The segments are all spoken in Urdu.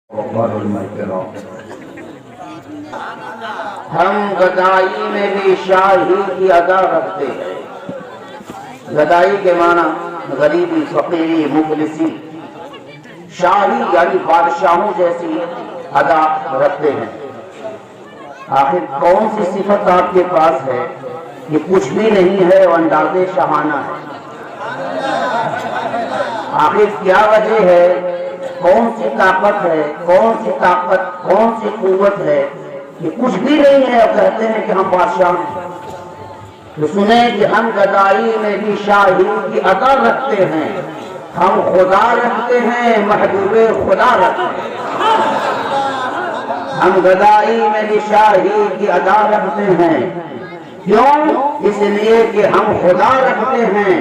ہم گدائی میں بھی شاہی کی ادا رکھتے ہیں۔ گدائی کے معنی غریبی، فقیری، مفلسی، شاہی یعنی بادشاہوں جیسی ادا رکھتے ہیں۔ آخر کون سی صفت آپ کے پاس ہے کہ کچھ بھی نہیں ہے اور انداز شاہانہ ہے؟ آخر کیا وجہ ہے؟ کون سی طاقت ہے، کون سی قوت ہے کہ کچھ بھی نہیں ہے اور کہتے ہیں کہ ہم بادشاہ ہیں؟ تو سنیں کہ ہم گدائی میں بھی شاہی کی ادا رکھتے ہیں، ہم خدا رکھتے ہیں، محبوب خدا رکھتے ہیں۔ ہم گدائی میں بھی شاہی کی ادا رکھتے ہیں، کیوں؟ اس لیے کہ ہم خدا رکھتے ہیں،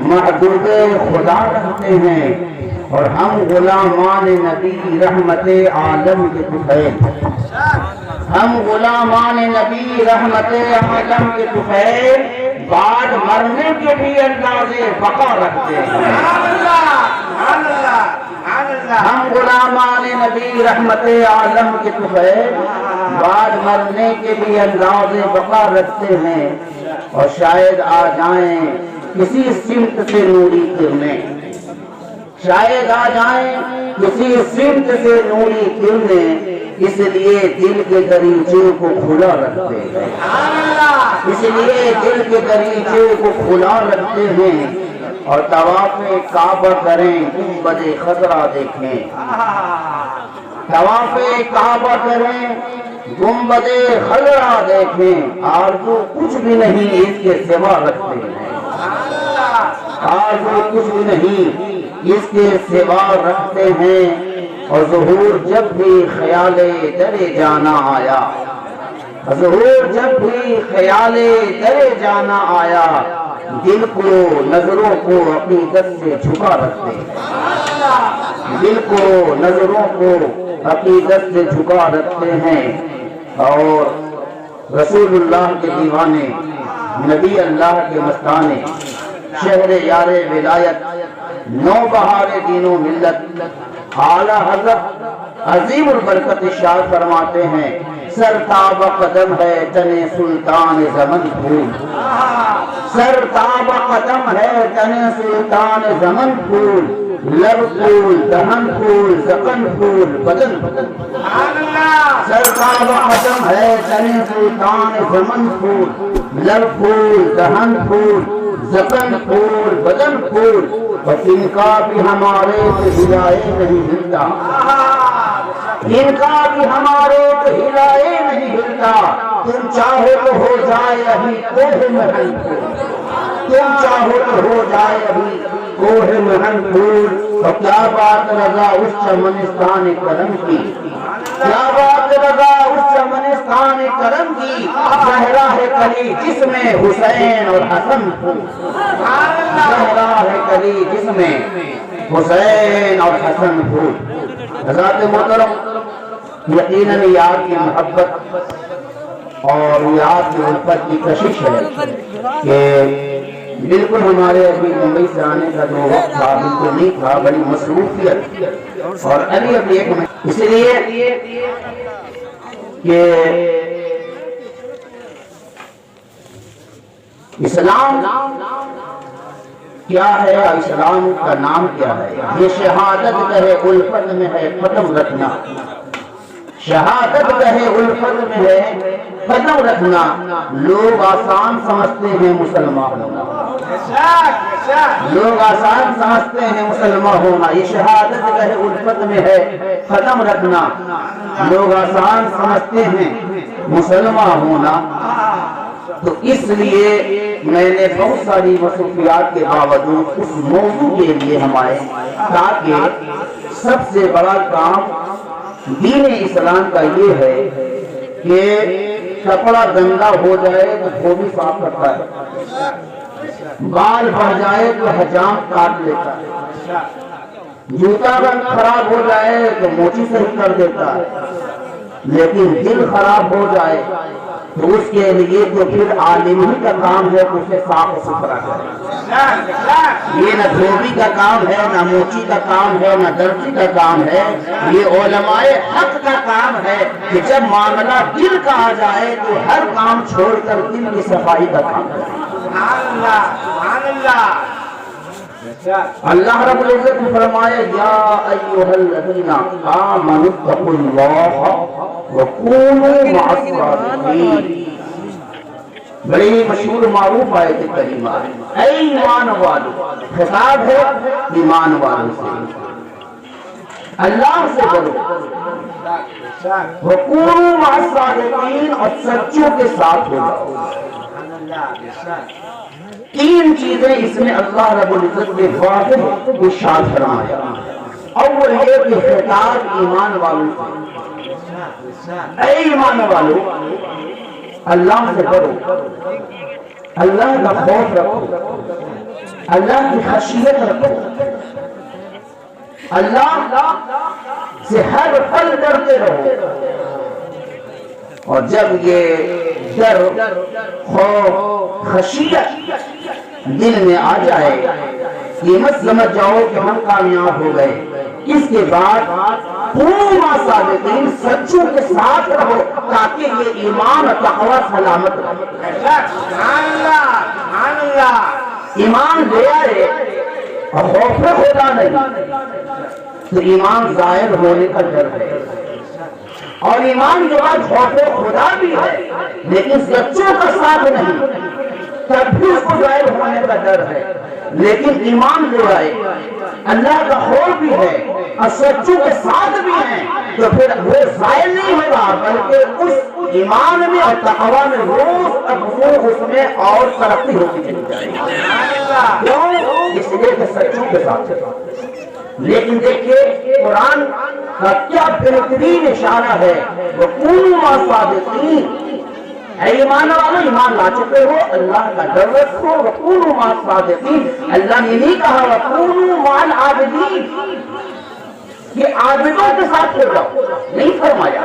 محبوب خدا رکھتے ہیں، اور ہم غلامان نبی رحمت عالم کے طفیل، ہم غلامان نبی رحمت عالم کے طفیل بعد مرنے کے بھی انداز بقا رکھتے ہیں۔ ہم غلامان نبی رحمت عالم کے طفیل بعد مرنے کے بھی انداز بقا رکھتے ہیں، اور شاید آ جائیں کسی سمت سے نوری کرنے، شاید آ جائیں کسی سمت سے نوری کرنے، اس لیے دل کے دریچے کو کھلا رکھتے ہیں، اس لیے دل کے دریچے کو کھلا رکھتے ہیں، اور طواف کعبہ کریں، گنبد خضرا دیکھیں، طواف کعبہ کریں، گنبد خضرا دیکھیں، آرزو کچھ بھی نہیں اس کے سوا رکھتے ہیں، آرزو کچھ بھی نہیں اس کے سوا رکھتے ہیں، اور ظہور جب بھی خیال در جانا آیا، ظہور جب بھی خیال در جانا آیا، دل کو نظروں کو عقیدت سے جھکا رکھتے ہیں، دل کو نظروں کو عقیدت سے جھکا رکھتے ہیں، اور رسول اللہ کے دیوانے، نبی اللہ کے مستانے، شہر یار ولایت، نو بہار دین و ملت، اعلیٰ حضرت عظیم البرکت ارشاد فرماتے ہیں، سر تاب قدم ہے تن سلطان زمن پھول، سر تاب قدم ہے تن سلطان زمن پھول، لب پھول، دہن پھول، زکن پھول، بدن بدن، سر تاب قدم ہے تن سلطان زمن پھول، لب پھول، دہن پھول، زکن پھول، بدن پھول، اور ان کا بھی ہمارے تو ہلائے نہیں ہلتا، ان کا بھی ہمارے تو ہلائے نہیں ہلتا، تم چاہو تو ہو جائے ابھی کوہ مہن پھول، تم چاہو تو ہو جائے ابھی کوہ مہن پھول، اور کیا بات رضا اس چمنستان کرم کی، کیا بات رضا اس چمنستان کرم کی، زہرا ہے کلی جس میں حسین اور حسن پھول، زہرا ہے کلی جس میں حسین اور حسن پھول۔ حضرات محترم، یقیناً یار کی محبت اور یار کی الفت کی کشش ہے کہ بالکل ہمارے ابھی ممبئی سے آنے کا جو وقت تھا بالکل نہیں تھا، بڑی مصروفیت، اور ابھی ایک اس لیے کہ اسلام کیا ہے، اسلام کا نام کیا ہے؟ یہ شہادت کہے الفت میں ہے قدم رکھنا، شہادت کہے الفت میں ہے قدم رکھنا، لوگ آسان سمجھتے ہیں مسلمان ہونا، لوگ آسان سمجھتے ہیں مسلمان ہونا، یہ شہادت کہے الفت میں ہے قدم رکھنا، لوگ آسان سمجھتے ہیں مسلمان ہونا۔ تو اس لیے میں نے بہت ساری مصروفیات کے باوجود اس موضوع کے لیے ہم آئے، تاکہ سب سے بڑا کام دین اسلام کا یہ ہے کہ کپڑا گندا ہو جائے تو دھوبی صاف کرتا ہے، بال بڑھ جائے تو حجام کاٹ لیتا ہے، جوتا رنگ خراب ہو جائے تو موچی صحیح کر دیتا ہے، لیکن دل خراب ہو جائے تو اس کے لیے تو پھر عالم ہی کا کام ہے کہ اسے صاف ستھرا کرے. یہ نہ دھوبی کا کام ہے، نہ موچی کا کام ہے، نہ درزی کا کام ہے. یہ علماء حق کا کام ہے کہ جب معاملہ دل کا آ جائے تو ہر کام چھوڑ کر دل کی صفائی کا کام کرے. اللہ رب العزت نے فرمایا یا ایھا الذین آمنوا اتقوا اللہ وکونوا مع الصادقین. بڑی مشہور معروف آیت کریمہ ہے. اے ایمان والو، خطاب ہے ایمان والوں سے، اللہ سے ڈرو. وکونوا مع الصادقین، اور سچوں کے ساتھ ہو جاؤ. تین چیزیں اس میں اللہ رب العزت نے واضح ارشاد فرمایا. اول یہ کہ خطاب ایمان والوں سے، اے ایمان والو اللہ سے ڈرو، اللہ کا خوف رکھو، اللہ کی خشیت رکھو، اللہ سے ہر پل ڈرتے رہو. اور جب یہ ڈر، خوف، خشیت دل میں آ جائے، یہ مت سمجھ جاؤ کہ ہم کامیاب ہو گئے. اس کے بعد پورا صادقین، سچوں کے ساتھ رہو تاکہ یہ ایمان اور تقوی سلامت رہے. ایمان لے آئے اور خوف خدا نہیں تو ایمان ظاہر ہونے کا ڈر ہے. اور ایمان کے بعد خوف خدا بھی ہے لیکن سچوں کا ساتھ نہیں، تب بھی اس کو ظاہر ہونے کا ڈر ہے. لیکن ایمان لے آئے، اللہ کا خوف بھی ہے اور سچوں کے ساتھ بھی ہیں، تو پھر وہ ظاہر نہیں ہوگا بلکہ اس ایمان میں اور تقوی میں روز اس میں اور ترقی ہوتی چلی جائے گی. کیوں؟ اس لیے کہ سچوں کے ساتھ. لیکن دیکھیے قرآن کا کیا بہترین اشارہ ہے، وَكُونُوا مَعَ الصَّادِقِينَ. اے ایمان والو، ایمان لا چکے ہو، اللہ کا ڈر رکھو. وَكُونُوا مَعَ الصَّادِقِينَ. اللہ نے نہیں کہا وَكُونُوا مَعَ الْعَابِدِينَ کہ عابدوں کے ساتھ ہو جاؤ، نہیں فرمایا.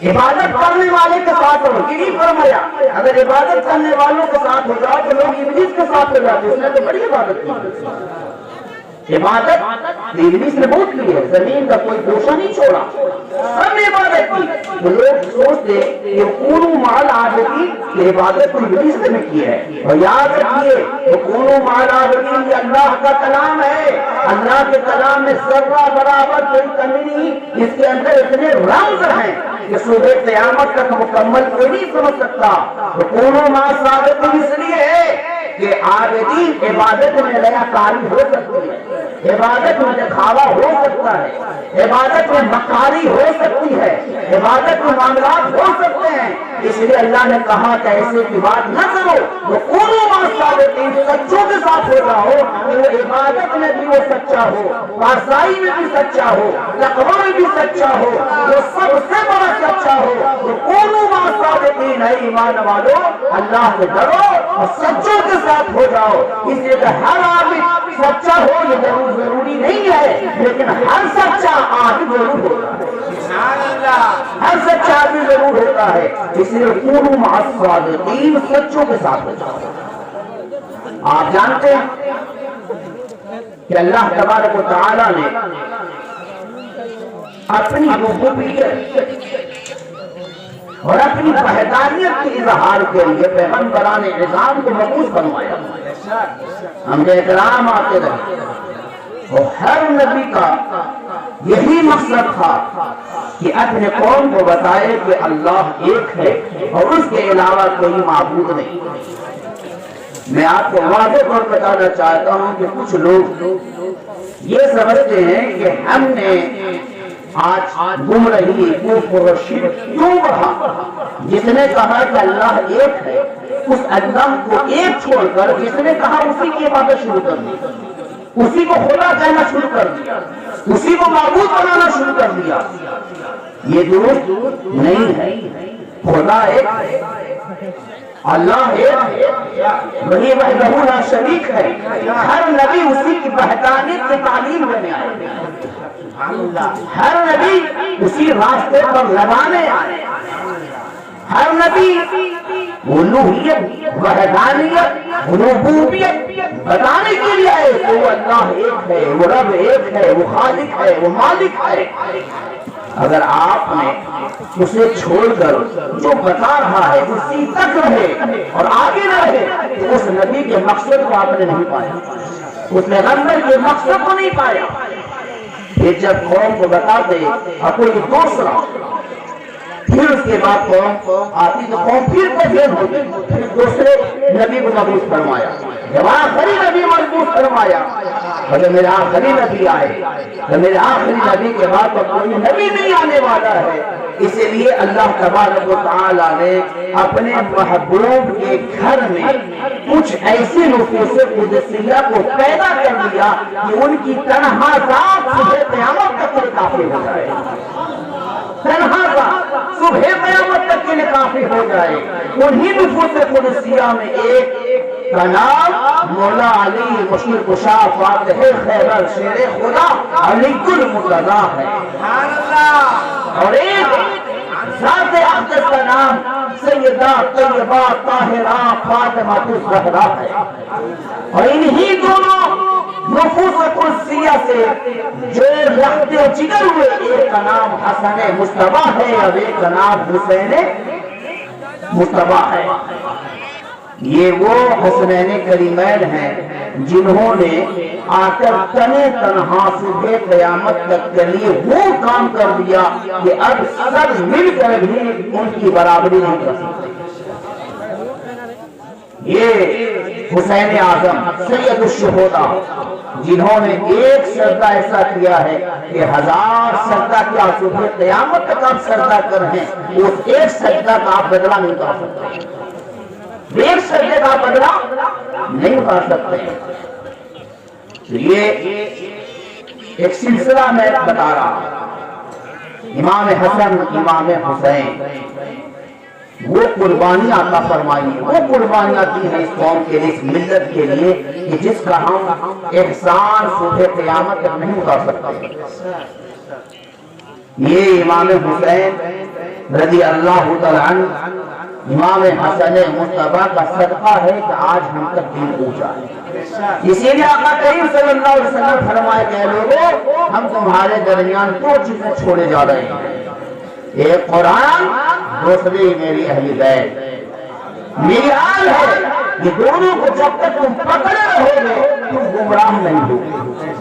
عبادت کرنے والے کے ساتھ ہو، یہ نہیں فرمایا. اگر عبادت کرنے والوں کے ساتھ ہو جاؤ تو لوگ ابلیس کے ساتھ ہو جاتے. اس نے تو بڑی عبادت کی. عبادت ابلیس نے بہت کی ہے، زمین کا کوئی گوشہ نہیں چھوڑا، سب نے عبادت کی. تو لوگ سوچتے کہ کونوا مع العابدین، کہ عبادت تو ابلیس نے کی ہے. اور یاد رکھیے کونوا مع العابدین یہ اللہ کا کلام ہے. اللہ کے کلام میں ذرہ برابر کوئی کمی نہیں. اس کے اندر اتنے رمز ہیں کہ صبح قیامت تک مکمل کوئی نہیں سمجھ سکتا. تو کونوا مع الصادقین اس لیے ہے کہ عابدین عبادت میں ریاکاری ہو سکتی ہے، عبادت میں دکھاوا ہو سکتا ہے، عبادت میں مکاری ہو سکتی ہے، عبادت میں معاملات ہو سکتے ہیں. اس لیے اللہ نے کہا کہ ایسے کی بات نہ کرو. وَكُونُوا مَعَ الصَّادِقِينَ، سچوں کے ساتھ ہو جاؤ. وہ عبادت میں بھی وہ سچا ہو، پارسائی میں بھی سچا ہو، تقوی میں بھی سچا ہو، وہ سب سے بڑا سچا ہو. وَكُونُوا مَعَ الصَّادِقِينَ. اے ایمان والو اللہ سے ڈرو اور سچوں کے ساتھ ہو جاؤ. اس لیے کہ ہر عابد سچا ہو یہ ضروری نہیں ہے، لیکن ہر سچا عابد ضرور ہوتا ہے. ہر سچا عابد ضرور ہوتا ہے. اس لیے کونوا مع الصادقین، سچوں کے ساتھ ہو جاؤ. آپ جانتے ہیں کہ اللہ تبارک و تعالی نے اپنی ربوبیت اور اپنی وحدانیت کے اظہار کے لیے پیغمبران اعظام کو مبعوث بنوایا. ہم کے اکرام آتے رہے اور ہر نبی کا یہی مقصد تھا کہ اپنے قوم کو بتائے کہ اللہ ایک ہے اور اس کے علاوہ کوئی معبود نہیں. میں آپ کو واضح طور پر بتانا چاہتا ہوں کہ کچھ لوگ یہ سمجھتے ہیں کہ ہم نے آج گمراہی کفر شرک کیوں بڑھا. جس نے کہا کہ اللہ ایک ہے اس اللہ کو ایک چھوڑ کر جس نے کہا اسی کی عبادت شروع کر دی، اسی کو خدا کہنا شروع کر دیا، اسی کو معبود بنانا شروع کر دیا. یہ درست نہیں ہے. خدا ایک ہے، اللہ ایک، وہی وحدہ لا شریک ہے. ہر نبی اسی کی وحدانیت کی تعلیم دینے آئے، ہر نبی اسی راستے پر لگانے آئے. ہر نبی الوہیت، وحدانیت، ربوبیت بتانے کے لیے آئے کہ وہ اللہ ایک ہے، وہ رب ایک ہے، وہ خالق ہے، وہ مالک ہے۔ اگر آپ نے اسے چھوڑ کر جو بتا رہا ہے اسی تک رہے اور آگے نہ رہے تو اس نبی کے مقصد کو آپ نے نہیں پایا، اس پیغمبر کے مقصد کو نہیں پایا۔ پھر جب قوم کو بتا دے اور کوئی دوسرا، پھر اس کے بعد قوم آتی تو قوم پھر تبدیل ہوتی، پھر دوسرے نبی کو مبعوث فرمایا، جب آخری نبی مبعوث فرمایا، اور جب میرے آخری نبی آئے تو میرے آخری نبی کے بعد تو کوئی نبی نہیں آنے والا ہے۔ اسی لیے اللہ تبارک و تعالیٰ نے اپنے محبوب کے گھر میں کچھ ایسی نفوس قدسیہ کو پیدا کر دیا کہ ان کی تنہا ذات صبح قیامت تک کے کافی ہو جائے، تنہا ذات صبح قیامت تک کے لیے کافی ہو جائے۔ انہی نفوس قدسیہ میں ایک کا نام مولا علی مشکل کشا فاتح خیبر شیر خدا علی المرتضیٰ ہے، اور ایک ذات اقدس کا نام سیدہ طیبہ طاہرہ فاطمہ الزہرا ہے، اور انہی دونوں نفوس قدسیہ سے جو رخت جگر ہوئے، ایک کا نام حسن مصطفیٰ ہے اور ایک کا نام حسین مصطفیٰ ہے۔ یہ وہ حسنین کریمین ہیں جنہوں نے آ کر تنے تنہا صبح قیامت تک کے لیے وہ کام کر دیا کہ اب سب مل کر بھی ان کی برابری نہیں کر سکتے۔ یہ حسین اعظم سید الشہداء جنہوں نے ایک سجدہ ایسا کیا ہے کہ 1000 سجدہ کیا صبح قیامت تک آپ سجدہ کر ہیں، اس ایک سجدہ کا آپ بدلہ نہیں کر سکتے، ایک سجدے کا بدلہ نہیں کر سکتے۔ یہ ایک سلسلہ میں بتا رہا، امام حسن امام حسین وہ قربانیاں عطا فرمائی، وہ قربانیاں دی ہیں اس قوم کے لیے، اس ملت کے لیے کہ جس کا ہم احسان صبح قیامت تک نہیں اتار سکتے۔ یہ امام حسین رضی اللہ تعالی عنہ، امام حسن مصطفیٰ کا صدقہ ہے کہ آج ہم تک دین پہنچا ہے۔ اسی لیے آقا کریم صلی اللہ علیہ وسلم فرمائے کہ لوگوں ہم تمہارے درمیان دو چیزیں چھوڑے جا رہے ہیں، ایک قرآن، دوسری میری اہل بیت۔ میری حال ہے یہ دونوں کو جب تک تم پکڑے رہو گے تم گمراہ نہیں ہوگے،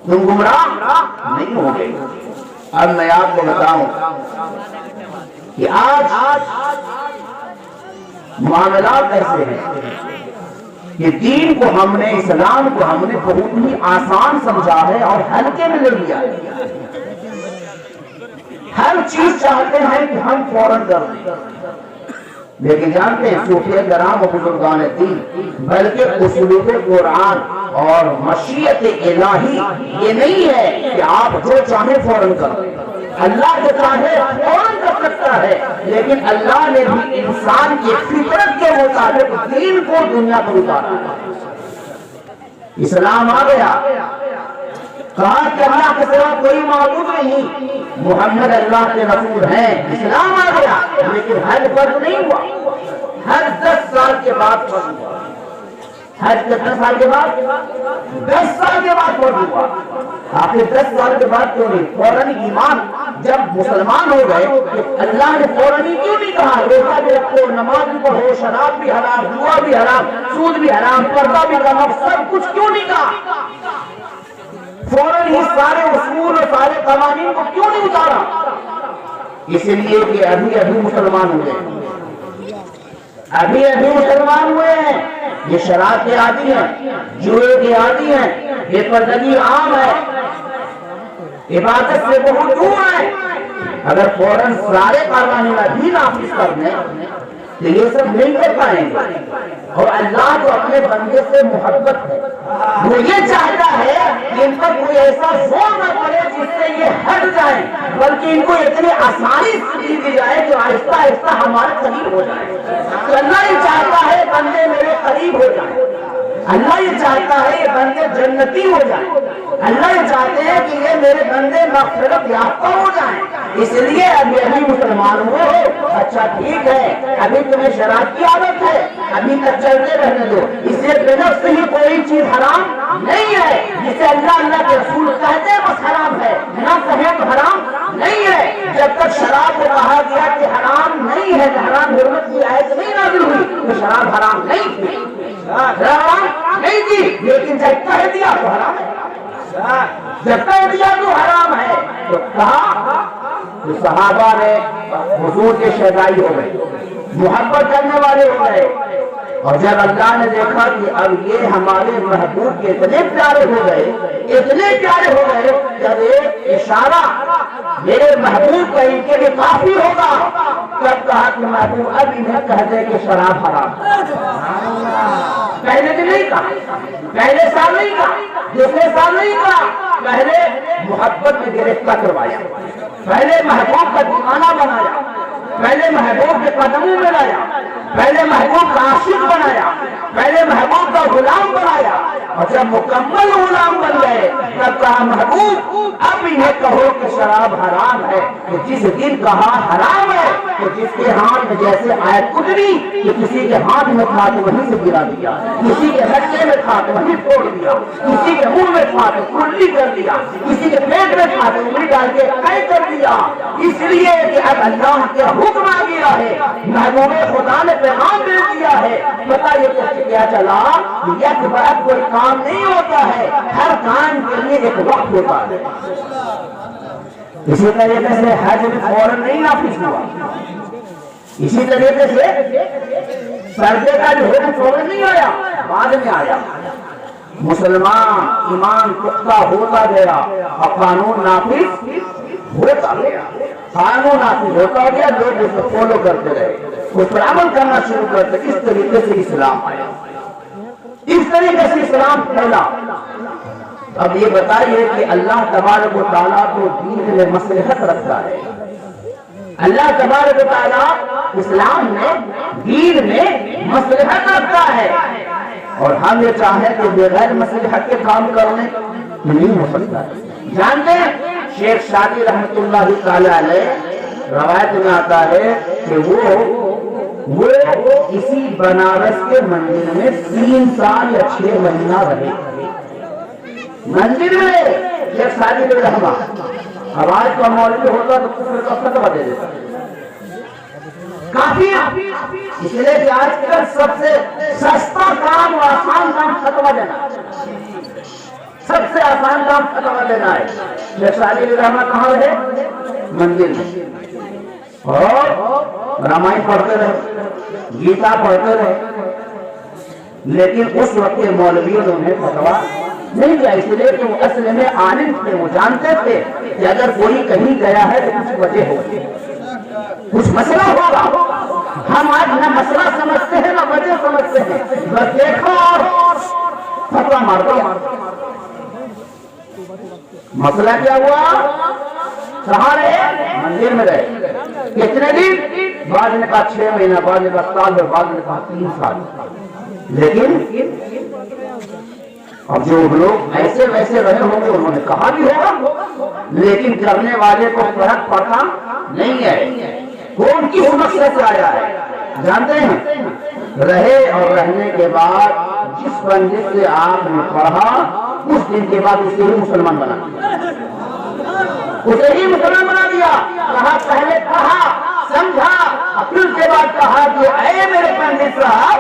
تم گمراہ نہیں ہوگے۔ اب میں آپ کو بتاؤں کہ آج معاملات ایسے ہیں کہ دین کو ہم نے، اسلام کو ہم نے بہت ہی آسان سمجھا ہے اور ہلکے میں لے لیا ہے۔ ہر چیز چاہتے ہیں کہ ہم فوراً کر دیں، لیکن جانتے ہیں صوفیہ کرام و بزرگان دین بلکہ اسلوب قرآن اور مشیت الہی یہ نہیں ہے کہ آپ جو چاہیں فوراً کر دیں۔ اللہ جو چاہے فوراً کر سکتا ہے، لیکن اللہ نے بھی انسان کی فطرت کے مطابق دین کو دنیا پر اتارا۔ اسلام آ گیا، کہا کہ اللہ کے سوا کوئی معبود نہیں، محمد اللہ کے رسول ہیں، اسلام آ گیا، لیکن حج فرض نہیں ہوا، ہر 10 سال کے بعد فرض ہوا۔ حج 10 سال کے بعد، 10 سال کے بعد فرض ہوا۔ آخر 10 سال کے بعد کیوں نہیں؟ فوراً ایمان جب مسلمان ہو گئے اللہ نے فوراً کیوں نہیں کہا روزہ بھی رکھو، نماز بھی پڑھو، شراب بھی حرام، جوا بھی حرام، سود بھی حرام، پردہ بھی کرنا، سب کچھ کیوں نہیں کہا؟ فوراً ہی سارے اصول اور سارے قوانین کو کیوں نہیں اتارا؟ اس لیے کہ ابھی ابھی مسلمان ہوئے، ابھی ابھی مسلمان ہوئے ہیں، یہ شراب کے عادی ہیں، جوئے کے عادی ہیں، یہ پردگی عام ہے، عبادت سے بہت دور ہے۔ اگر فوراً سارے قوانین ابھی نافذ کر دیں تو یہ سب نہیں کر پائیں گے، اور اللہ کو اپنے بندے سے محبت ہے، وہ یہ چاہتا ہے کہ ان پر کوئی ایسا زور نہ پڑے جس سے یہ ہٹ جائیں، بلکہ ان کو اتنی آسانی سے دی جائے کہ آہستہ آہستہ ہمارے قریب ہو جائے۔ تو اللہ یہ چاہتا ہے بندے میرے قریب ہو جائیں، اللہ یہ چاہتا ہے یہ بندے جنتی ہو جائیں، اللہ یہ چاہتے ہیں کہ یہ میرے بندے مغفرت یافتہ ہو جائیں، اس لیے اب ابھی مسلمان ہوئے ہو، اچھا ٹھیک ہے، ابھی تمہیں شراب کی عادت ہے، ابھی تک چلتے رہنے دو، اسے بنفس ہی کوئی چیز حرام نہیں ہے، جسے اللہ کے رسول کہتے ہیں بس حرام ہے، نہ کہیں تو حرام نہیں ہے۔ جب تک شراب کو کہا گیا کہ حرام نہیں ہے، حرام حرمت کی آیت نہیں نازل ہوئی، تو شراب حرام نہیں تھی، حرام نہیں تھی، لیکن جب کہہ دیا تو حرام ہے، جب کہہ دیا تو حرام ہے۔ تو کہا تو صحابہ نے حضور کے شہدائی ہو گئے، محبت کرنے والے ہو گئے، اور جب اللہ نے دیکھا کہ اب یہ ہمارے محبوب کے اتنے پیارے ہو گئے، اتنے پیارے ہو گئے، جب ایک اشارہ میرے محبوب کا ان کے لیے کافی ہوگا، تب کہا کہ محبوب اب انہیں کہہ دے کہ شراب حرام ہے۔ پہلے دن نہیں کہا، پہلے سال نہیں کہا، دوسرے سال نہیں کہا، پہلے محبت میں گرفتار کروایا، پہلے محبوب کا دیوانہ بنایا، پہلے محبوب کے قدموں میں لایا، پہلے محبوب کا عاشق بنایا، پہلے محبوب کا غلام بنایا، اور جب مکمل غلام بن گئے تب کہا محبوب اب انہیں کہو کہ شراب حرام ہے۔ تو جس دن کہا حرام ہے تو جس کے ہاتھ میں جیسے آیت اتری کہ کسی کے ہاتھ میں تھا تو وہیں سے گرا دیا، کسی کے ہٹے میں تھا تو وہیں توڑ دیا، کسی کے منہ میں تھا تو کلی کر دیا، کسی کے پیٹ میں تھا تو انگلی ڈال کے قید کر دیا، اس لیے کہ اب اللہ کے حکم آ گیا ہے، محبوب خدا نے پیغام دے دیا ہے۔ پتہ یہ کیا چلا، یک بعد کوئی کام نہیں ہوتا ہے، ہر کام کے لیے ایک وقت ہوتا ہے۔ اسی طریقے سے حج بھی فوراً نہیں نافذ ہوا، اسی طریقے سے پردے کا جو حکم فوراً نہیں آیا، بعد میں آیا۔ مسلمان ایمان پختہ ہوتا گیا اور قانون نافذ ہوتا گیا، قانون نافذ ہوتا گیا، لوگ اس کو فالو کرتے رہے، اس پر عمل کرنا شروع کرتے۔ اس طریقے سے اسلام آیا، اس طریقے سے اسلام پھیلا۔ اب یہ بتائیے کہ اللہ تبارک و تعالیٰ کو دین میں مصلحت رکھتا ہے، اللہ تبارک و تعالیٰ اسلام میں دین میں مصلحت رکھتا ہے، اور ہم یہ چاہیں کہ بغیر مصلحت کے کام کرنے نہیں ہو سکتا ہے۔ جانتے ہیں شیخ شادی رحمت اللہ تعالی علیہ روایت میں آتا ہے کہ وہ اسی بنارس کے مندر میں 3 سال یا 6 مہینہ رہے، مندر میں شیخ شادی رحمہ۔ اب آج کا مولوی ہوتا تو کفر کا فتویٰ دے دیتا کافی، اس لیے کہ آج کل سب سے سستا کام اور آسان کام فتویٰ دینا، سب سے آسان کام فتویٰ دینا ہے۔ شیخ شادی رحمہ کہاں رہے؟ مندر میں، اور رامائن پڑھتے رہے، گیتا پڑھتے رہے، لیکن اس وقت کے مولویوں نے انہیں فتویٰ نہیں دیا، اس لیے کہ وہ اصل میں عالم تھے، وہ جانتے تھے کہ اگر کوئی کہیں گیا ہے تو کچھ وجہ ہوگی، کچھ مسئلہ ہوگا۔ ہم آج نہ مسئلہ سمجھتے ہیں نہ وجہ سمجھتے ہیں، بس دیکھو اور فتویٰ مار دیا۔ مسئلہ کیا ہوا؟ کہاں رہے؟ مندر میں رہے۔ کتنے دن؟ بعض نے کہا 6 مہینہ، بعض نے کہا سال، اور بعض نے کہا 3 سال۔ لیکن اب جو لوگ ایسے ویسے رہے ہوں گے انہوں نے کہا بھی ہوگا، لیکن کرنے والے کو فرق پڑتا نہیں ہے، کون کس مقصد سے آیا ہے جانتے ہیں؟ رہے اور رہنے کے بعد جس بندے سے آپ نے پڑھا اس دن کے بعد اسے ہی مسلمان بنا دیا، اسے ہی مسلمان بنا دیا۔ کہا پہلے کہا سمجھا، پھر اس کے بعد کہا کہ اے میرے پنڈت صاحب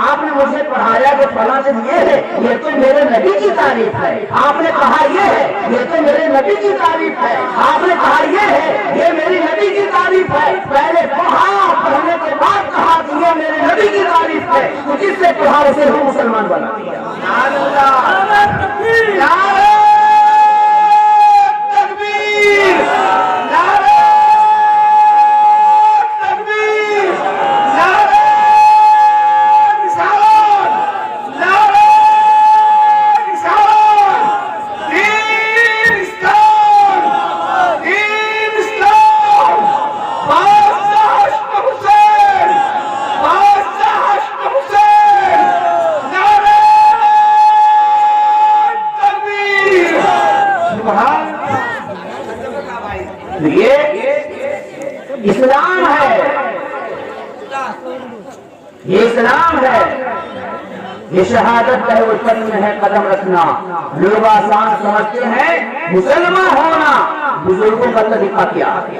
آپ نے مجھے پڑھایا کہ فلاں چیز یہ ہے، یہ تو میرے نبی کی تعریف ہے، آپ نے کہا یہ ہے، یہ تو میرے نبی کی تعریف ہے، آپ نے کہا یہ ہے، یہ میری نبی کی تعریف ہے۔ پہلے پڑھا، پڑھنے کے بعد کہا کہ یہ میرے نبی کی تعریف ہے، تو جس سے پڑھا اسے ہم مسلمان بنا دیا۔ یہ اسلام ہے، یہ اسلام ہے، یہ شہادت ہے، وطن میں ہے قدم رکھنا۔ لوگ آسان سمجھتے ہیں مسلمان ہونا، بزرگوں کا طریقہ کیا ہے؟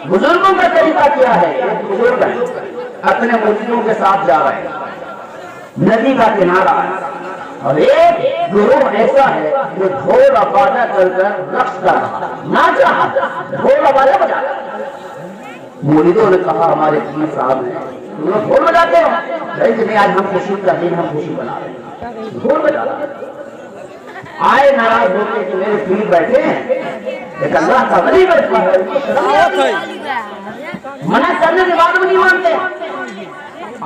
بزرگوں کا طریقہ کیا ہے؟ ایک بزرگ ہے اپنے مریدوں کے ساتھ جا رہے ہیں، ندی کا کنارہ ہے، اور ایک گروہ ایسا ہے جو ڈھول اور باجا کر کر رقص کر رہا، ناچ رہا، ڈھول اور باجا بجا رہا۔ مریدوں نے کہا ہمارے پیر صاحب ہیں تم لوگ ڈھول بجاتے ہو؟ نہیں، آج ہم خوشی کا دن، ہم خوشی بنا رہے ہیں، ڈھول بجا رہا۔ آئے ناراض ہوتے کہ میرے پیر بیٹھے ہیں، ایک اللہ کا ولی بیٹھا ہے، منع کرنے کے بعد بھی نہیں مانتے۔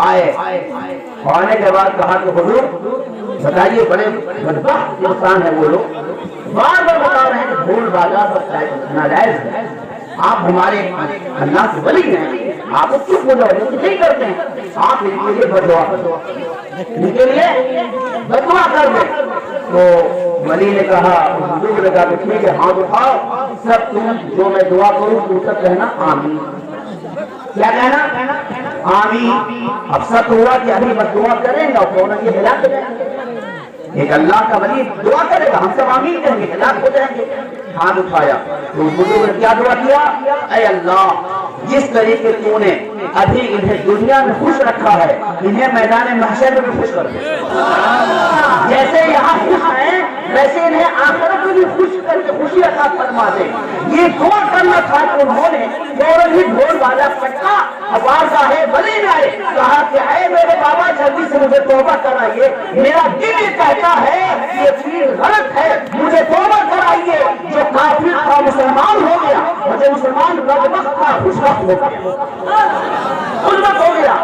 آئے، آنے کے بعد کہا کہ حضور بتائیے، بڑے بدبخت انسان ہے وہ لوگ، بار بار بتا رہے ہیں کہ ڈھول باجا سب ناجائز ہے، آپ ہمارے اللہ کے ولی ہیں، آپ کو چپ ہو جاؤ، نہیں کرتے ہیں، آپ ان کے لیے بددعا کر دو، ان کے لیے بددعا کر دیں۔ تو ولی نے کہا، بزرگ نے کہا کہ ٹھیک ہے، ہاتھ اٹھاؤ، سب تم جو میں دعا کروں تم سب کہنا آمین۔ کیا کہنا؟ آمین۔ اب سب ہوا کہ ابھی بس دعا کریں گے اور فوراً یہ ہلاک ہو جائیں گے۔ ایک اللہ کا ولی دعا کرے گا، ہم سب آمین کہیں گے، ہلاک ہو جائیں گے۔ ہاتھ اٹھایا تو بزرگ نے کیا دعا کیا؟ اے اللہ، جس طریقے تو نے ابھی انہیں دنیا میں خوش رکھا ہے، انہیں میدان محشر میں بھی خوش کر دے۔ جیسے یہاں خوش ہیں ویسے انہیں آخرت میں بھی خوش کر کے خوشی عطا فرما دے۔ یہ دعا کرنا تھا کہ انہوں نے فوراً ہی ڈھول باجا پٹا، آواز آئے، ولی نے آئے، کہا کہ اے میرے بابا جلدی سے مجھے توبہ کرائیے، میرا دل یہ کہتا ہے یہ پیر غلط ہے، مجھے توبہ کرائیے۔ جو کافر تھا مسلمان ہو گیا، مجھے مسلمان بدبخت تھا خوش وقت ہو گیا، خوش وقت ہو گیا۔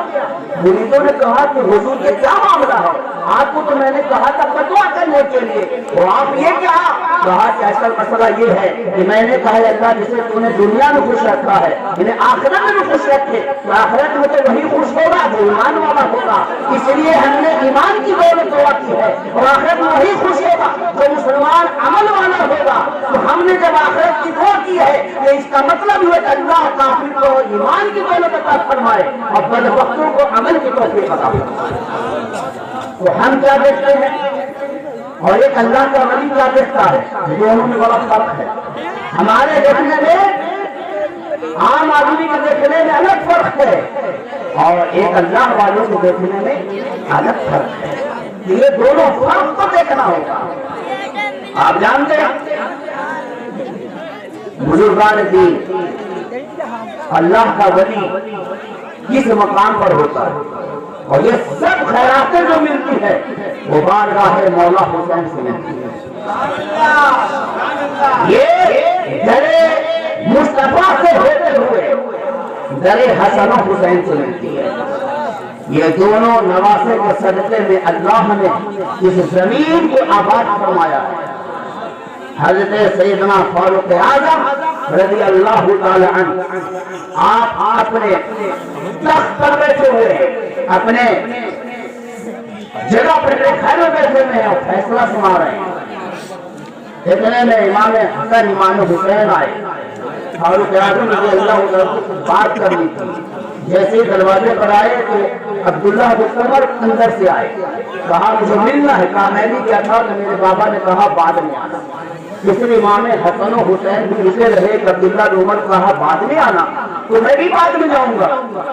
مریدوں نے کہا کہ حضور یہ کیا معاملہ ہے؟ آپ کو تو میں نے کہا تھا فتویٰ کرنے کے لیے، اور آپ یہ کہا کہ اصل مسئلہ یہ ہے کہ میں نے کہا اللہ جسے تو نے دنیا میں خوش رکھا ہے انہیں آخرت میں بھی خوش رکھے، تو آخرت میں تو وہی خوش ہوگا جو ایمان والا ہوگا، اس لیے ہم نے ایمان کی دولت دعا کی ہے، اور آخرت میں وہی خوش ہوگا جو مسلمان عمل والا ہوگا۔ تو ہم نے جب آخرت کی دعا کی ہے کہ اس کا مطلب ہے کہ اللہ کافر کو ایمان کی دولت عطا فرمائے اور بدبختوں کو عمل کی توفیق عطا فرمائے۔ تو ہم کیا دیکھتے ہیں اور ایک اللہ کا ولی کیا دیکھتا ہے، دونوں میں بڑا فرق ہے۔ ہمارے دیکھنے میں، عام آدمی کے دیکھنے میں الگ فرق ہے، اور ایک اللہ والوں کو دیکھنے میں الگ فرق ہے۔ یہ دونوں فرق کو دیکھنا ہوگا۔ آپ جانتے ہیں بزرگان دین، اللہ کا ولی کس مقام پر ہوتا ہے، اور یہ سب خیراتیں جو ملتی ہے وہ بارگاہ مولا حسین سے ملتی ہے۔ یہ درے مصطفیٰ سے ہوتے ہوئے درے حسن و حسین سے ملتی ہے۔ یہ دونوں نواسے کے صدقے میں اللہ نے اس زمین کو آباد فرمایا ہے۔ حضرت سیدنا فاروق اعظم رضی اللہ تعالی عنہ، آپ اپنے تخت پر بیٹھے ہوئے، اپنے جگہ پر گھر میں بیٹھے ہوئے اور فیصلہ سنا رہے ہیں۔ اتنے میں امام حسن امام حسین آئے، فاروق اعظم رضی اللہ عنہ سے بات کرنی تھی۔ جیسے دروازے پر آئے تو عبداللہ بن عمر اندر سے آئے، کہا مجھے ملنا ہے۔ کہا میں بھی کیا تھا کہ میرے بابا نے کہا بعد میں آنا، اس لیے امام حسن و حسین بھی رکے رہے۔ عبداللہ بن عمر کہا بعد میں آنا، تو میں بھی بعد میں جاؤں گا۔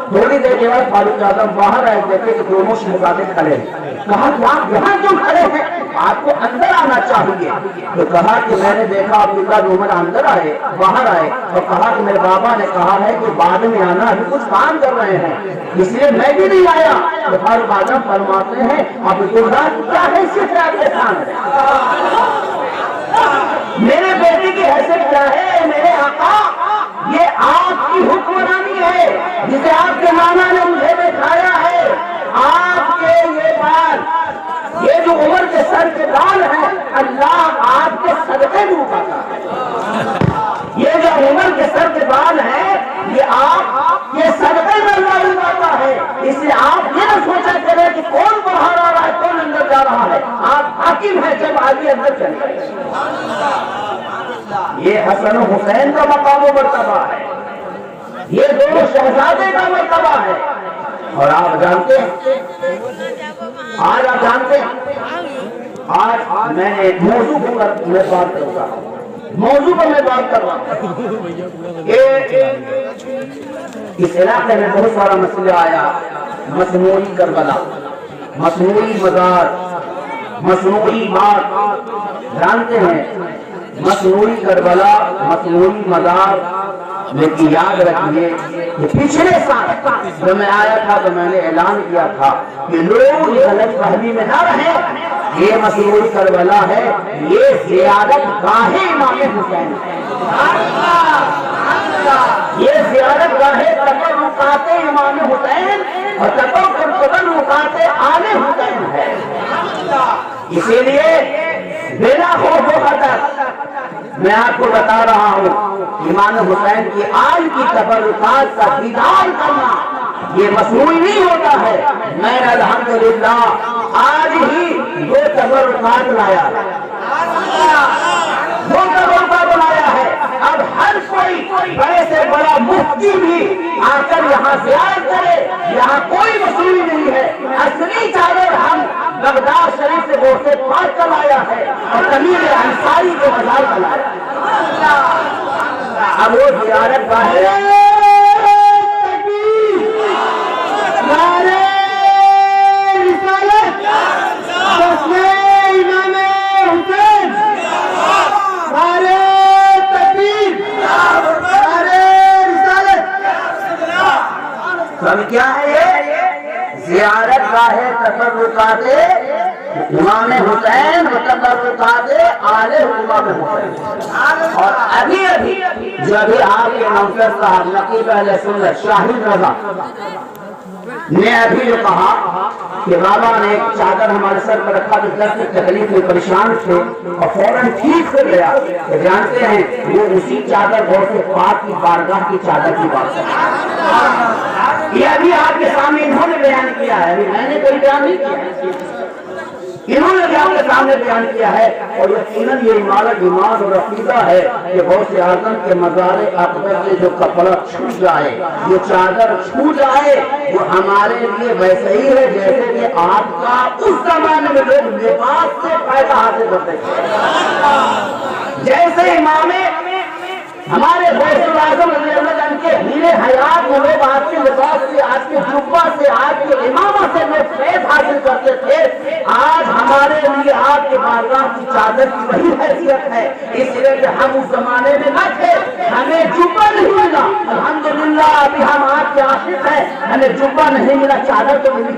تھوڑی دیر کے بعد فاروق اعظم باہر آئے، دیکھے کہ دونوں شہزادے کھڑے ہیں۔ کہا کہ آپ یہاں کیوں کھڑے ہیں، آپ کو اندر آنا چاہیے۔ تو کہا کہ میں نے دیکھا عبداللہ بن عمر اندر آئے، باہر آئے، اور کہا کہ میرے بابا نے کہا ہے کہ بعد میں آنا، ابھی کچھ کام کر رہے ہیں، اس لیے میں بھی نہیں آیا۔ تو فاروق اعظم فرماتے ہیں عبداللہ کیا حیثیت ہے آپ کے سامنے، میرے بیٹے کی حیثیت کیا ہے؟ میرے آقا یہ آپ کی حکمرانی ہے جسے آپ کے نانا نے مجھے دکھایا ہے۔ آپ کے یہ بات، یہ جو عمر کے سر کے بال ہیں، اللہ آپ کے صدقے میں اٹھاتا ہے۔ یہ جو عمر کے سر کے بال ہیں یہ آپ کے صدقے میں اللہ اٹھاتا ہے۔ اس لیے آپ یہ نہ سوچا کریں کہ کون باہر آ رہا ہے کون اندر جا رہا ہے، آپ حاکم ہیں، جب آگے اندر چلے۔ یہ حسن و حسین کا مقام و مرتبہ ہے، یہ دونوں شہزادے کا مرتبہ ہے۔ اور آپ جانتے ہیں، آج آپ جانتے ہیں، آج میں نے موضوع پر میں بات کروں گا، موضوع پر میں بات کر رہا ہوں کہ اس علاقے میں بہت سارا مسئلہ آیا، مصنوعی کربلا، مصنوعی مزار، مصنوعی بات، جانتے ہیں مصنوعی کربلا، مصنوعی مزار۔ لیکن یاد رکھیے کہ پچھلے سال جب میں آیا تھا تو میں نے اعلان کیا تھا کہ لوگ غلط فہمی میں نہ رہیں، یہ مصنوعی کربلا ہے، یہ زیارت گاہ امام حسین ہے، یہ زیارت گاہ تبرکات امام حسین اور تبرکات آل حسین ہے۔ اسی لیے بنا خوف و خطر میں آپ کو بتا رہا ہوں، امام حسین کی آل کی تبرکات کا دیدار کرنا یہ مصنوعی نہیں ہوتا ہے۔ میں الحمدللہ آج ہی دو تبرکات لایا، دو تبرکات لایا ہے۔ اب ہر کوئی بڑے سے بڑا مفتی بھی آ کر یہاں زیارت کرے، یہاں کوئی مصنوعی نہیں ہے، اصلی چادر ہم بغداد شریف سے غوث پاک کا لایا ہے اور تمیم انصاری کے مزار کا لایا ہے۔ اب وہ زیارت گاہ کیا ہے؟ یہ زیارت گاہ تبرکات امام حسین و تبرکات آل امام حسین۔ اور ابھی جو ابھی آپ کے منفر صاحب نقیب اہل سنت شاہد رضا نے ابھی جو کہا کہ بابا نے ایک چادر ہمارے سر پر رکھا تو درد تکلیف میں پریشان تھے اور فوراً ٹھیک ہو گیا، جانتے ہیں وہ اسی چادر غوث پاک کی بارگاہ کی چادر کی بات ہے۔ یہ ابھی آپ کے سامنے انہوں نے بیان کیا ہے، ابھی میں نے کوئی بیان نہیں کیا، انہوں نے بھی آپ کے سامنے بیان کیا ہے۔ اور یقیناً یہ عمارت ایمان اور عقیدہ ہے کہ غوث اعظم کے مزار اکبر سے جو کپڑا چھوٹ جائے، یہ چادر چھوٹ جائے، وہ ہمارے لیے ویسے ہی ہے جیسے کہ آپ کا اس زمانے میں لوگ لباس سے فائدہ حاصل کرتے تھے۔ جیسے امام ہمارے غوث اعظم رضی اللہ عنہ کے ہیلے حیات میں لوگ آپ کے لباس سے، آپ کے جبہ سے، آپ کے امامہ سے لوگ فیض حاصل کرتے تھے، آج ہمارے لیے آپ کے بارگاہ کی چادر کی وہی حیثیت ہے۔ اس لیے کہ ہم اس زمانے میں نہ تھے، ہمیں جبہ نہیں ملا، الحمدللہ ابھی ہم آپ کے عاشق ہیں، ہمیں جبہ نہیں ملا، چادر تو ملی،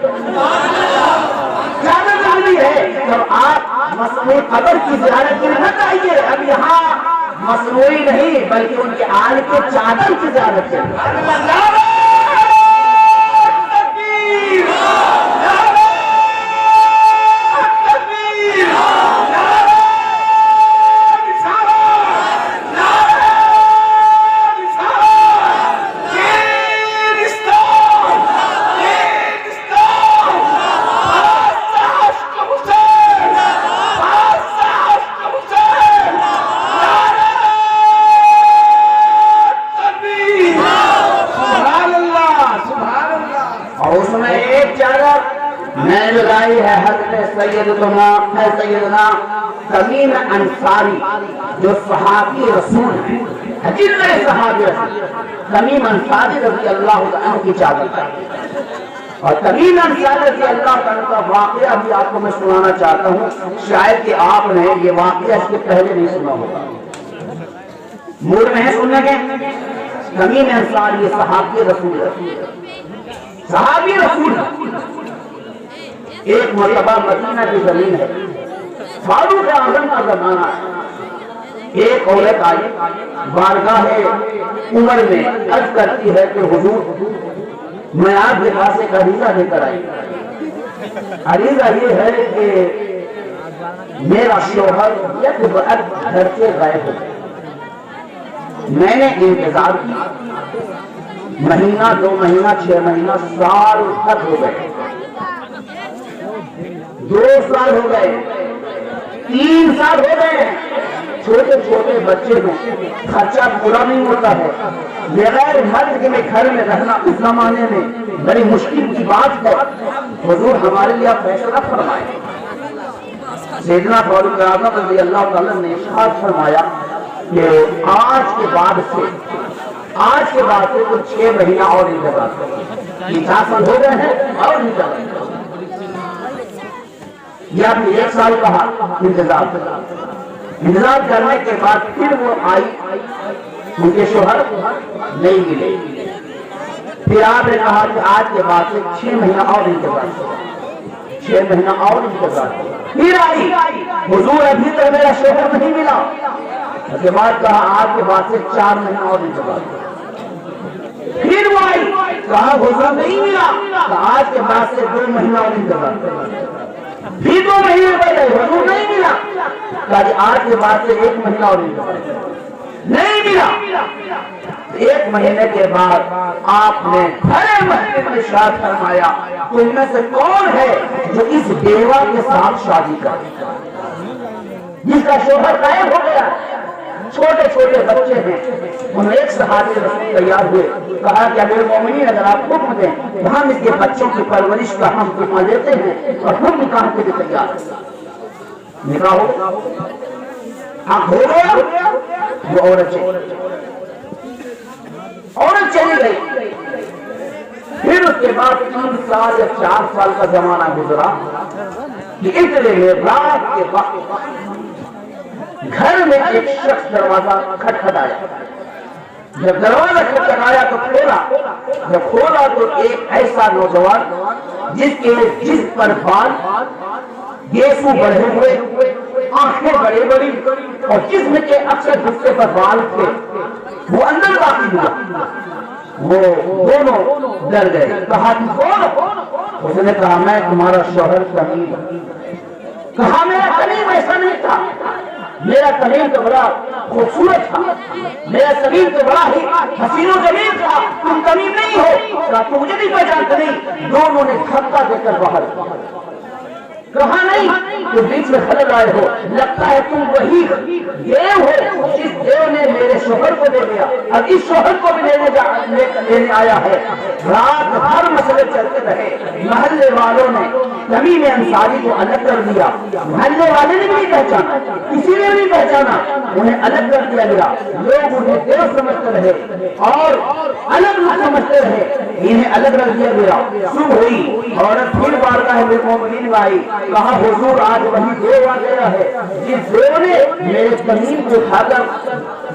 چادر تو ملی ہے۔ تو آپ مصنوعی قبر کی زیارت کے لیے نہ چاہیے، اب یہاں مصنوعی نہیں بلکہ ان کے آل کے چادر کی زیارت ہے۔ سیدنا تمیم انصاری جو صحابی رسول ہیں، حقیقت صحابی رسول تمیم انصاری رضی اللہ عنہ کی چادر ہے۔ اور تمیم انصاری رضی اللہ عنہ کا واقعہ بھی آپ کو میں سنانا چاہتا ہوں، شاید کہ آپ نے یہ واقعہ اس کے پہلے نہیں سنا ہوگا، موڈ میں ہے سننے کے۔ تمیم انصاری صحابی رسول ہے، صحابی رسول ہے۔ ایک مرتبہ مدینہ کی زمین ہے، فاروق اعظم کا زمانہ ہے، ایک عورت آئی بارگاہ عمر میں عرض کرتی ہے کہ حضور میں آپ کے پاس ایک عریضہ لے کر آئی، عریضہ یہ ہے کہ میرا شوہر یک وقت گھر سے غائب ہو گیا، میں نے انتظار کیا، مہینہ 2 مہینہ 6 مہینہ سال تک ہو گئے، 2 سال ہو گئے، 3 سال ہو گئے، چھوٹے چھوٹے بچے ہیں، خرچہ پورا نہیں ہوتا ہے، بغیر مرد کے گھر میں رہنا اس زمانے میں بڑی مشکل کی بات ہے۔ حضور ہمارے لیے فیصلہ فرمائے۔ سیدنا فاروق اعظم رضی اللہ تعالیٰ نے ارشاد فرمایا کہ آج کے بعد سے کچھ 6 مہینہ اور انتظار کریں، 50 سال ہو گئے ہیں اور یا پھر 1 سال کہا انتظار کرنے کے بعد پھر وہ آئی، ان کے شوہر نہیں ملے، پھر آپ نے کہا کہ آج کے بعد سے 6 مہینہ اور انتظار کریں، 6 مہینہ اور انتظار کریں، پھر آئی، حضور ابھی تک میرا شوہر نہیں ملا، اس کے بعد کہا آج کے بعد سے 4 مہینہ اور انتظار کریں، پھر وہ آئی، کہا حضور نہیں ملا، کہا آج کے بعد سے 2 مہینہ اور انتظار کریں، پھر 2 مہینے پہلے حضور نہیں ملا، کہا کہ آج کے بعد سے 1 مہینہ اور انتظار کریں، نہیں ملا، 1 مہینے کے بعد آپ نے بھرے محفل میں ارشاد فرمایا تم میں سے کون ہے جو اس بیوہ کے ساتھ شادی کرے، جس کا شوہر غائب ہو گیا، چھوٹے چھوٹے بچے ہیں، انہوں ایک صحابی رسول تیار ہوئے، کہا کہ امیر المومنین اگر آپ حکم دیں تو ہم اس کے بچوں کی پرورش کا ہم ذمہ لیتے ہیں اور ہم نکاح کے لیے تیار ہیں۔ نکاح ہو ہو گیا، وہ عورت چلی گئی، پھر اس کے بعد 3 سال یا 4 سال کا زمانہ گزرا کہ اٹلی میں رات کے وقت گھر میں ایک شخص دروازہ کھٹکھٹایا، جب دروازہ کھٹکھٹایا تو کھولا تو ایک ایسا نوجوان جس کے جسم پر بال گیسو بڑھے ہوئے، آنکھیں بڑی بڑی اور جسم کے اکثر حصے پر بال تھے، وہ اندر داخل ہوا، وہ دونوں ڈر گئے، کہا کہ کون؟ اس نے کہا میں تمہارا شوہر تمیم، کہا میرا تمیم ایسا نہیں تھا، میرا تمیم تو بڑا خوبصورت تھا، میرا تمیم تو بڑا ہی حسین و جمیل تھا، تم تمیم نہیں ہو، کہا تو مجھے نہیں پہچانتے نہیں، دونوں نے دھکا دے کر باہر کہا نہیں تو بیچ میں خلل آئے ہو، لگتا ہے تم وہی دیو ہو جس دیو نے میرے شوہر کو لے لیا، اب اس شوہر کو بھی لینے آیا ہے۔ رات ہر مسئلے چلتے رہے، محلے والوں نے تمیم انصاری کو الگ کر دیا، محلے والے نے بھی نہیں پہچانا، کسی نے نہیں پہچانا، انہیں الگ کر دیا گیا، لوگ انہیں دیو سمجھتے رہے اور الگ سمجھتے رہے، انہیں الگ کر دیا گیا۔ صبح ہوئی، عورت پھر بارگاہ المومنین میں آئی، کہا حضور آج وہی دیو آ گیا ہے جس دیو نے میرے تمیم کو اٹھا کر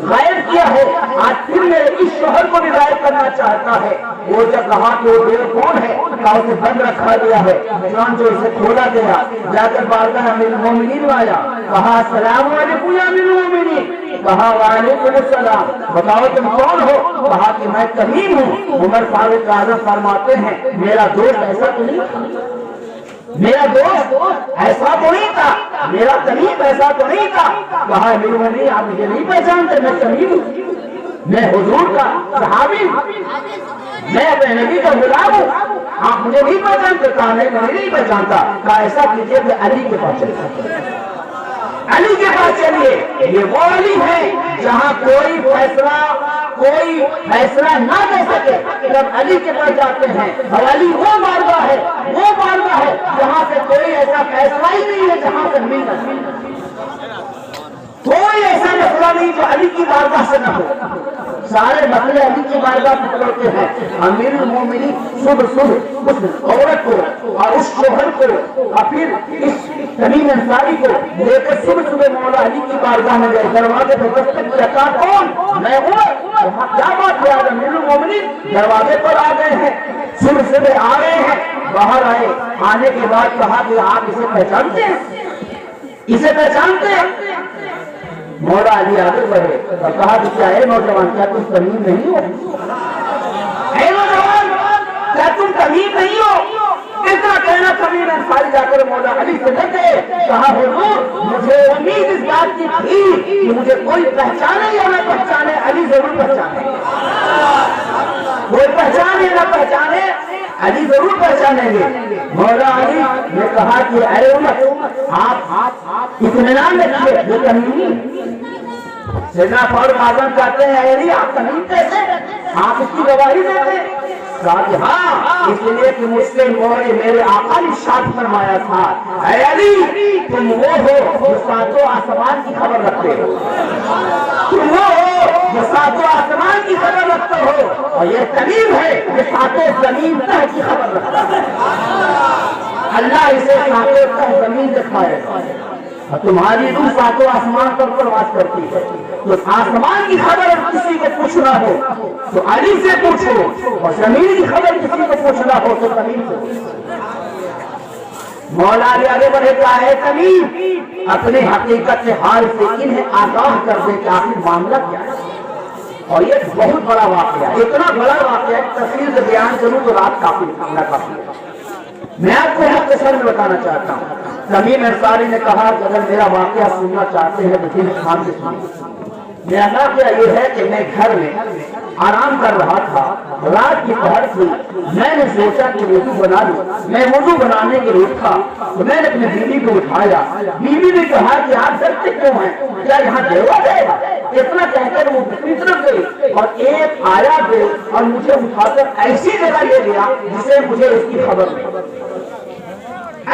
غائب کیا ہے، آج پھر میرے اس شوہر کو بھی غائب کرنا چاہتا ہے۔ وہ جب کہا کہ وہ دیو کون ہے، کہا اسے بند رکھا گیا ہے، چنانچہ اسے کھولا گیا، جا کر بارگاہ امیر المومنین میں آیا، کہا السلام علیکم یا امیر المومنین، کہا وعلیکم السلام، بتاؤ تم کون ہو؟ کہا کہ میں تمیم ہوں۔ عمر فاروق اعظم فرماتے ہیں میرا دوست ایسا تو نہیں تھا، میرا دوست ایسا تو نہیں تھا، میرا تمیم ایسا تو نہیں تھا۔ کہا امیر المومنین آپ مجھے نہیں پہچانتے، میں تمیم ہوں، میں حضور کا صحابی ہوں، میں اپنے نبی کا غلام ہوں، آپ مجھے نہیں پہچانتے؟ کہا نہیں پہچانتا۔ کہا ایسا کیجئے کہ علی کے پاس چلیے، علی کے پاس چلیے، یہ وہ علی ہے جہاں کوئی فیصلہ نہ دے سکے، جب علی کے پاس جاتے ہیں، اور علی وہ بارگاہ ہے جہاں سے کوئی ایسا فیصلہ ہی نہیں ہے جہاں سے مل نہ سکے، کوئی ایسا مسئلہ نہیں جو علی کی بارگاہ سے نہ ہو، سارے مسئلے علی کی بارگاہ سے ہوتے ہیں۔ امیر المومنین صبح اس عورت کو اور اس شوہر کو اور پھر اس تمیم انصاری کو لے کر صبح مولا علی کی بارگاہ میں گئے، دروازے پہ دستک کیا، کہا کون؟ میں ہوں۔ کیا بات ہے؟ امیر المومنین دروازے پر آ گئے ہیں، صبح آ رہے ہیں، باہر آئے، آنے کے بعد کہا کہ آپ اسے پہچانتے ہیں؟ اسے پہچانتے ہیں؟ مولا علی آگے بڑھے اور کہا کہ کیا ہے نوجوان، کیا تم تمیم نہیں ہو؟ اے نوجوان، کیا تم تمیم نہیں ہو؟ اتنا کہنا تمیم انصاری جا کر مولا علی سے لگے، کہا حضور مجھے امید اس بات کی تھی کہ مجھے کوئی پہچانے یا نہ پہچانے، علی ضرور پہچانے، کوئی پہچانے نہ پہچانے علی ضرور پہچانیں گے۔ مولا علی نے کہا کہ اے امت آپ اطمینان رکھیے، یہ تمیم سیدنا فاروق اعظم کہتے ہیں اے علی آپ تمیم کیسے؟ آپ اس کی گواہی دیتے؟ کہا کہ ہاں اس لیے کہ مجھ سے میرے آقا نے ارشاد فرمایا تھا اے علی تم وہ ہو جو ساتوں آسمان کی خبر رکھتے ہو، تم وہ ہو جو ساتوں آسمان کی خبر رکھتے ہو، اور یہ تمیم ہے جو ساتوں زمین تہ کی خبر رکھتا ہے۔ اللہ اسے ساتوں تہ زمین دکھائے گا اور تمہاری روح ساتوں آسمان پر پرواز کرتی ہے، تو آسمان کی خبر کسی کو پوچھنا ہو تو علی سے پوچھو، اور زمین کی خبر کسی کو پوچھنا ہو تو تمیم سے پوچھو۔ مولا علی آگے بڑھے کہا ہے تمیم اپنے حقیقت حال سے انہیں آگاہ کر دے کہ آخر معاملہ کیا ہے۔ اور یہ بہت بڑا واقعہ ہے، اتنا بڑا واقعہ ہے تفصیل سے بیان کروں تو رات کافی ہے۔ میں آپ کو مختصر میں بتانا چاہتا ہوں۔ تمیم انصاری نے کہا کہ اگر میرا واقعہ سننا چاہتے ہیں تو دل کھان کے سنیں۔ میرا واقعہ یہ ہے کہ میں گھر میں آرام کر رہا تھا، رات کی پہر تھی، میں نے سوچا کہ وضو بنا لوں۔ میں وضو بنانے کے لیے اٹھا تو میں نے اپنی بیوی کو اٹھایا، بیوی نے کہا کہ آپ ڈرتے کیوں ہیں، کیا یہاں دیوا جائے گا؟ اتنا کہہ کر وہ طرف گئی اور ایک آیا دے اور مجھے اٹھا کر ایسی جگہ لے گیا جسے مجھے اس کی خبر نہیں،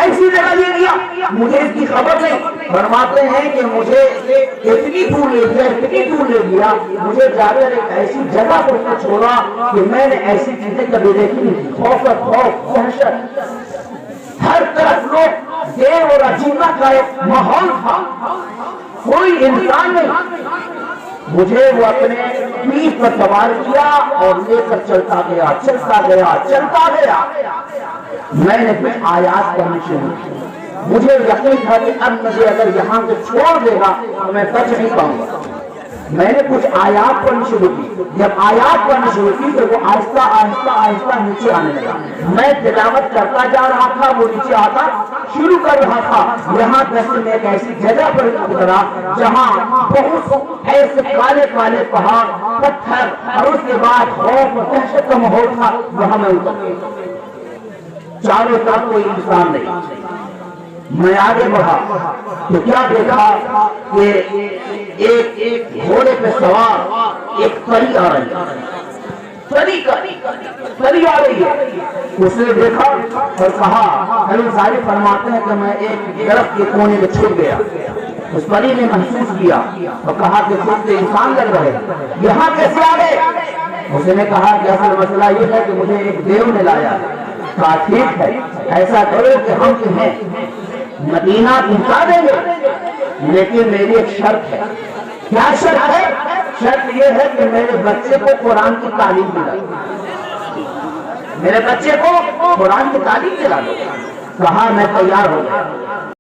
ایسی جگہ لے گیا مجھے اس کی خبر نہیں۔ فرماتے ہیں کہ مجھے اتنی دور لے گیا، اتنی دور لے گیا، مجھے جا کر ایک ایسی جگہ پر چھوڑا کہ میں نے ایسی چیزیں کبھی دیکھی نہیں۔ خوف دہشت، ہر طرف لوگ دیر اور عجیبہ کا ایک ماحول تھا، کوئی انسان نہیں۔ مجھے وہ اپنے پیٹھ پر سوار کیا اور لے کر چلتا گیا، چلتا گیا، چلتا گیا۔ میں نے کچھ آیات پڑھنی شروع کی، مجھے یقین تھا کہ اب مجھے اگر یہاں سے چھوڑ دے گا تو میں بچ نہیں پاؤں گا۔ میں نے کچھ آیات پڑھنی شروع کی، جب آیات پڑھنی شروع کی تو وہ آہستہ آہستہ آہستہ نیچے آنے لگا۔ میں تلاوت کرتا جا رہا تھا، وہ نیچے آتا شروع کر رہا تھا، یہاں تک میں ایک ایسی جگہ پر اترا جہاں بہت ایسے کالے کالے پہاڑ، پتھر اور اس کے بعد خوف اور دہشت کا ماحول تھا۔ وہاں میں اتر گیا، چاروں طرف کوئی انسان نہیں۔ میں آگے بڑھا تو کیا دیکھا کہ ایک گھوڑے پہ سوار ایک پری آ رہی ہے، پری آ رہی ہے۔ اس نے دیکھا اور کہا، انصاری فرماتے ہیں کہ میں ایک درخت کے کونے میں چھپ گیا۔ اس پری نے محسوس کیا اور کہا کہ خود سے انسان لگ رہے، یہاں کیسے آ گئے؟ اس نے کہا کہ اصل مسئلہ یہ ہے کہ مجھے ایک دیو نے لایا۔ کہا ٹھیک ہے، ایسا کرو کہ ہم تمہیں مدینہ پہنچا دیں گے، لیکن میری ایک شرط ہے۔ کیا شرط ہے؟ شرط یہ ہے کہ میرے بچے کو قرآن کی تعلیم دلا دو، میرے بچے کو قرآن کی تعلیم دلا دو۔ کہا میں تیار ہو گیا۔